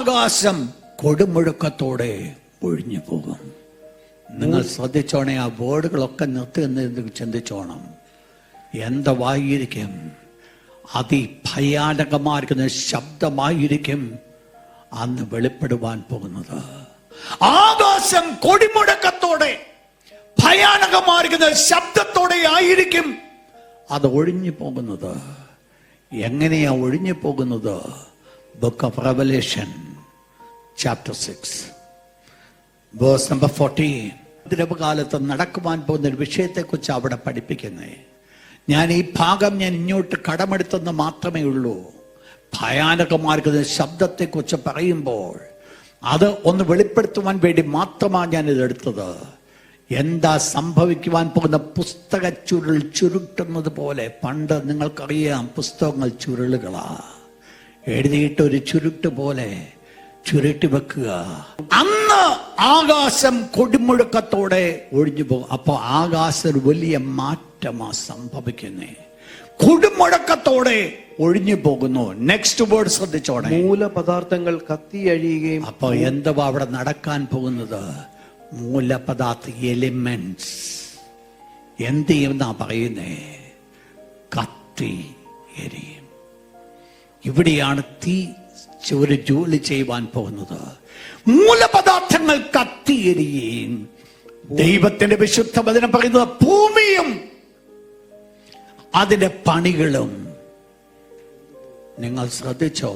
ആകാശം കൊടുമുഴക്കത്തോടെ ഒഴിഞ്ഞു പോകും. നിങ്ങൾ ശ്രദ്ധിച്ചോണേ, ആ വേർഡുകളൊക്കെ നിർത്തി എന്ന് ചിന്തിച്ചോണം. എന്തായിരിക്കും? അതിഭയാനകമായിരിക്കുന്ന ശബ്ദമായിരിക്കും അന്ന് വെളിപ്പെടുവാൻ പോകുന്നത്. ആകാശം കൊടിമുഴക്കത്തോടെ ഭയാനകമായിരിക്കുന്ന ശബ്ദത്തോടെ ആയിരിക്കും അത് ഒഴിഞ്ഞു പോകുന്നത്. എങ്ങനെയാ ഒഴിഞ്ഞു പോകുന്നത്? Book of Revelation chapter 6 verse number 14. കാലത്ത് നടക്കുവാൻ പോകുന്ന ഒരു വിഷയത്തെക്കുറിച്ച് അവിടെ പഠിപ്പിക്കുന്നേ. ഞാൻ ഈ ഭാഗം ഇങ്ങോട്ട് കടമെടുത്തെന്ന് മാത്രമേ ഉള്ളൂ. ഭയാനകമാർക്കുന്ന ശബ്ദത്തെക്കുറിച്ച് പറയുമ്പോൾ അത് ഒന്ന് വെളിപ്പെടുത്തുവാൻ വേണ്ടി മാത്രമാണ് ഞാൻ ഇതെടുത്തത്. എന്താ സംഭവിക്കുവാൻ പോകുന്ന? പുസ്തക ചുരുൾ ചുരുട്ടുന്നത് പോലെ. പണ്ട് നിങ്ങൾക്കറിയാം, പുസ്തകങ്ങൾ ചുരുളുകളാ. എഴുതിയിട്ട് ഒരു ചുരുട്ട് പോലെ ചുരുട്ടി വെക്കുക. അന്ന് ആകാശം കൊടുമുഴക്കത്തോടെ ഒഴിഞ്ഞു പോകും. അപ്പൊ ആകാശം ഒരു വലിയ മാറ്റമാ സംഭവിക്കുന്നേ. കൊടുമുഴക്കത്തോടെ ഒഴിഞ്ഞു പോകുന്നു. നെക്സ്റ്റ് വേർഡ് ശ്രദ്ധിച്ചോടെ. മൂലപദാർത്ഥങ്ങൾ കത്തിയഴിയുകയും. അപ്പൊ എന്തുവാ അവിടെ നടക്കാൻ പോകുന്നത്? മൂലപദാർത്ഥ എലിമെന്റ്സ് എന്ത് ചെയ്യുമെന്നാ പറയുന്നേ? കത്തി എരിയും. ഇവിടെയാണ് തീ ഒരു ജോലി ചെയ്യുവാൻ പോകുന്നത്. മൂലപദാർത്ഥങ്ങൾ കത്തിയെരിയും. ദൈവത്തിന്റെ വിശുദ്ധ വചനം പറയുന്നത് ഭൂമിയും അതിന്റെ പണികളും. നിങ്ങൾ ശ്രദ്ധിച്ചോ?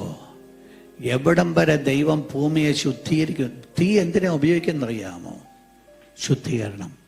എവിടം വരെ ദൈവം ഭൂമിയെ ശുദ്ധീകരിക്കും? തീ എന്തിനാ ഉപയോഗിക്കുന്നറിയാമോ? ശുദ്ധീകരണം.